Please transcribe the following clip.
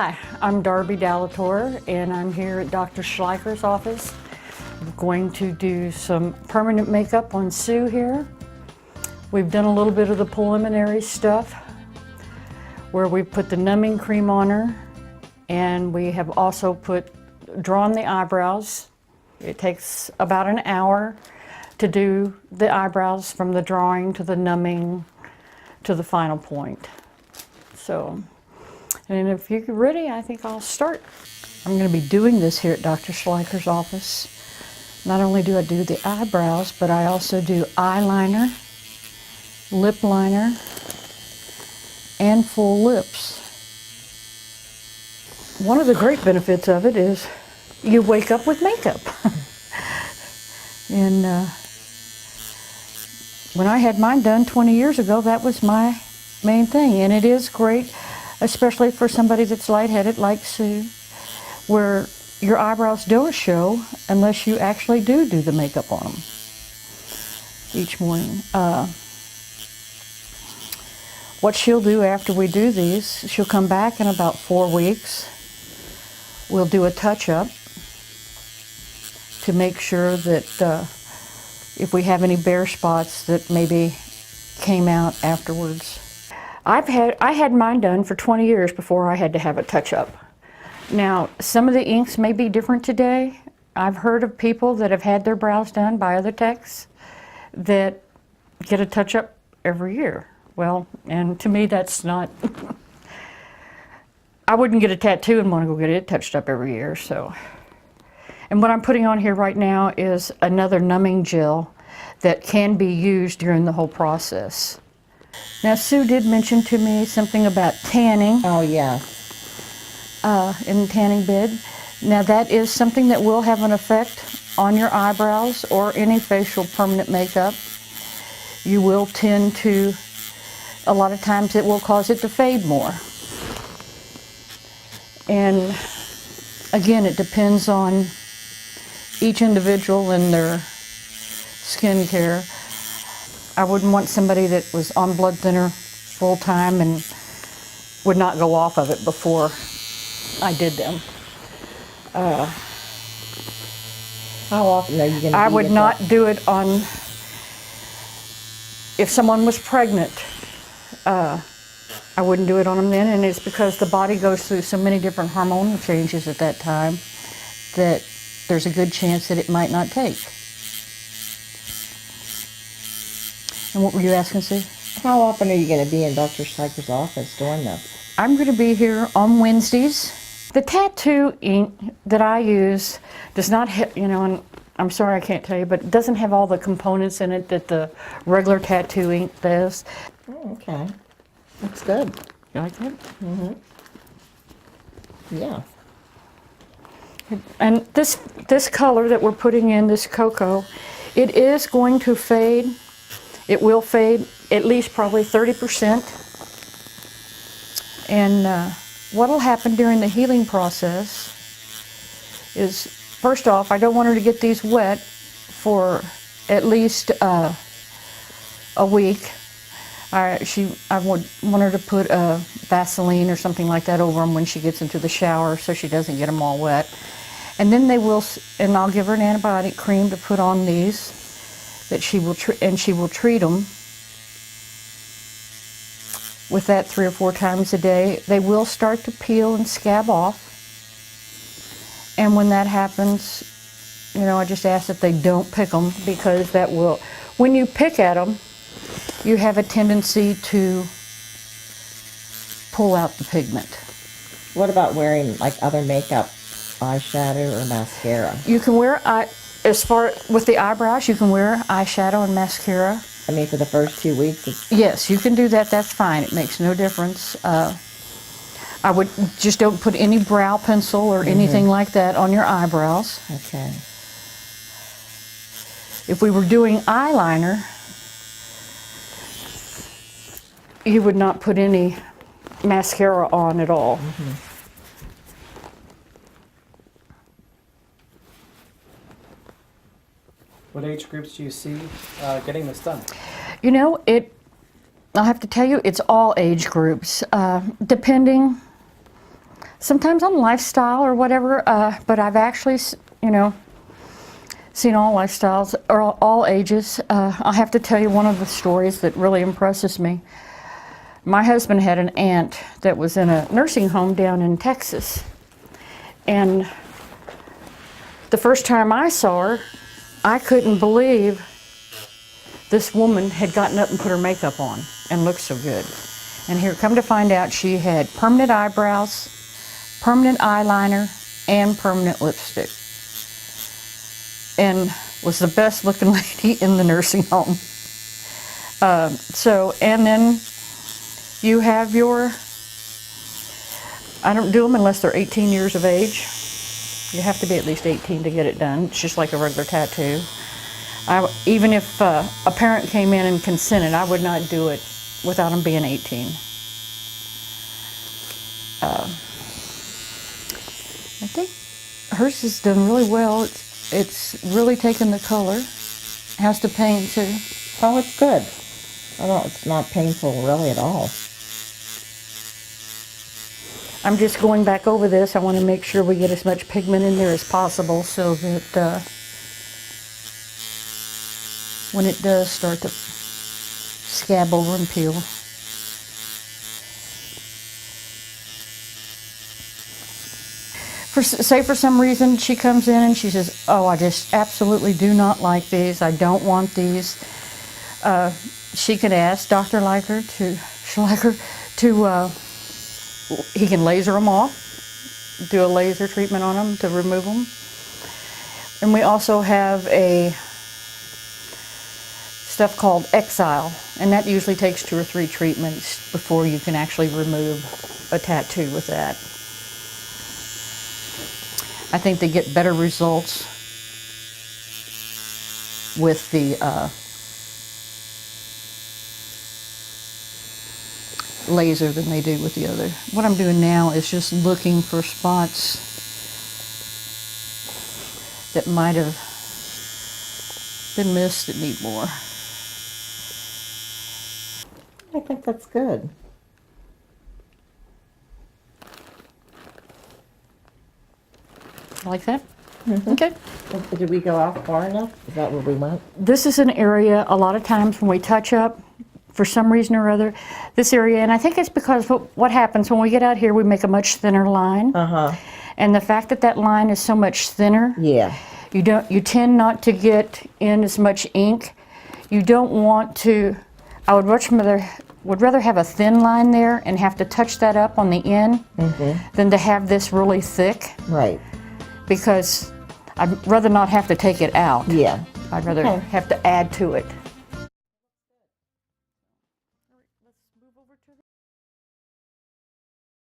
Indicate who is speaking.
Speaker 1: Hi, I'm Darby Dallator, and I'm here at Dr. Schleicher's office. I'm going to do some permanent makeup on Sue here. We've done a little bit of the preliminary stuff where we put the numbing cream on her, and we have also drawn the eyebrows. It takes about an hour to do the eyebrows from the drawing to the numbing to the final point. So, and if you're ready, I think I'll start. I'm going to be doing this here at Dr. Schleicher's office. Not only do I do the eyebrows, but I also do eyeliner, lip liner, and full lips. One of the great benefits of it is you wake up with makeup. And when I had mine done 20 years ago, that was my main thing. And it is great, especially for somebody that's lightheaded like Sue, where your eyebrows don't show unless you actually do the makeup on them each morning. What she'll do after we do these, she'll come back in about 4 weeks. We'll do a touch-up to make sure that if we have any bare spots that maybe came out afterwards. I had mine done for 20 years before I had to have a touch-up. Now, some of the inks may be different today. I've heard of people that have had their brows done by other techs that get a touch-up every year. Well, and to me that's not, I wouldn't get a tattoo and want to go get it touched up every year, so. And what I'm putting on here right now is another numbing gel that can be used during the whole process. Now, Sue did mention to me something about tanning.
Speaker 2: Oh, yeah.
Speaker 1: In the tanning bed. Now, that is something that will have an effect on your eyebrows or any facial permanent makeup. You will tend to, a lot of times it will cause it to fade more. And again, it depends on each individual and their skin care. I wouldn't want somebody that was on blood thinner full time and would not go off of it before I did them.
Speaker 2: How often are you going to
Speaker 1: I would not do it on, if someone was pregnant, I wouldn't do it on them then, and it's because the body goes through so many different hormonal changes at that time that there's a good chance that it might not take. And what were you asking, Sue?
Speaker 2: How often are you going to be in Dr. Schleicher's office doing this?
Speaker 1: I'm going to be here on Wednesdays. The tattoo ink that I use does not have, and I'm sorry I can't tell you, but it doesn't have all the components in it that the regular tattoo ink does.
Speaker 2: Oh, okay. That's good.
Speaker 1: You like that?
Speaker 2: Mm-hmm. Yeah.
Speaker 1: And this color that we're putting in, this cocoa, it is going to fade. It will fade at least probably 30%. And what'll happen during the healing process is, first off, I don't want her to get these wet for at least a week. I would want her to put Vaseline or something like that over them when she gets into the shower so she doesn't get them all wet. And then and I'll give her an antibiotic cream to put on these that she will treat them with that 3 or 4 times a day. They will start to peel and scab off. And when that happens, I just ask that they don't pick them, because that will, when you pick at them, you have a tendency to pull out the pigment.
Speaker 2: What about wearing like other makeup, eyeshadow or mascara?
Speaker 1: You can wear, with the eyebrows, you can wear eyeshadow and mascara.
Speaker 2: I mean, for the first 2 weeks?
Speaker 1: Yes, you can do that. That's fine. It makes no difference. I would just don't put any brow pencil or anything like that on your eyebrows.
Speaker 2: Okay.
Speaker 1: If we were doing eyeliner, you would not put any mascara on at all.
Speaker 3: What age groups do you see getting this done?
Speaker 1: I'll have to tell you, it's all age groups, depending sometimes on lifestyle or whatever, but I've actually, you know, seen all lifestyles or all ages. I have to tell you one of the stories that really impresses me. My husband had an aunt that was in a nursing home down in Texas. And the first time I saw her, I couldn't believe this woman had gotten up and put her makeup on and looked so good. And here, come to find out, she had permanent eyebrows, permanent eyeliner, and permanent lipstick. And was the best looking lady in the nursing home. And then you have your, I don't do them unless they're 18 years of age. You have to be at least 18 to get it done. It's just like a regular tattoo. Even if a parent came in and consented, I would not do it without them being 18. I think hers has done really well. It's really taken the color. Has the pain too.
Speaker 2: Oh, it's good. Oh, it's not painful really at all.
Speaker 1: I'm just going back over this. I want to make sure we get as much pigment in there as possible so that when it does start to scab over and peel. Say for some reason she comes in and she says, oh, I just absolutely do not like these. I don't want these. She can ask Dr. Schleicher to he can laser them off, do a laser treatment on them to remove them. And we also have a stuff called Exile, and that usually takes 2 or 3 treatments before you can actually remove a tattoo with that. I think they get better results with the laser than they do with the other. What I'm doing now is just looking for spots that might have been missed that need more.
Speaker 2: I think that's good.
Speaker 1: Like that? Okay.
Speaker 2: Did we go out far enough? Is that where we went?
Speaker 1: This is an area, a lot of times when we touch up, for some reason or other, this area, and I think it's because what happens when we get out here, we make a much thinner line. And the fact that that line is so much thinner,
Speaker 2: Yeah.
Speaker 1: you tend not to get in as much ink. You don't want to, I would rather have a thin line there and have to touch that up on the end than to have this really thick.
Speaker 2: Right.
Speaker 1: Because I'd rather not have to take it out.
Speaker 2: Yeah.
Speaker 1: I'd rather
Speaker 2: Okay.
Speaker 1: have to add to it.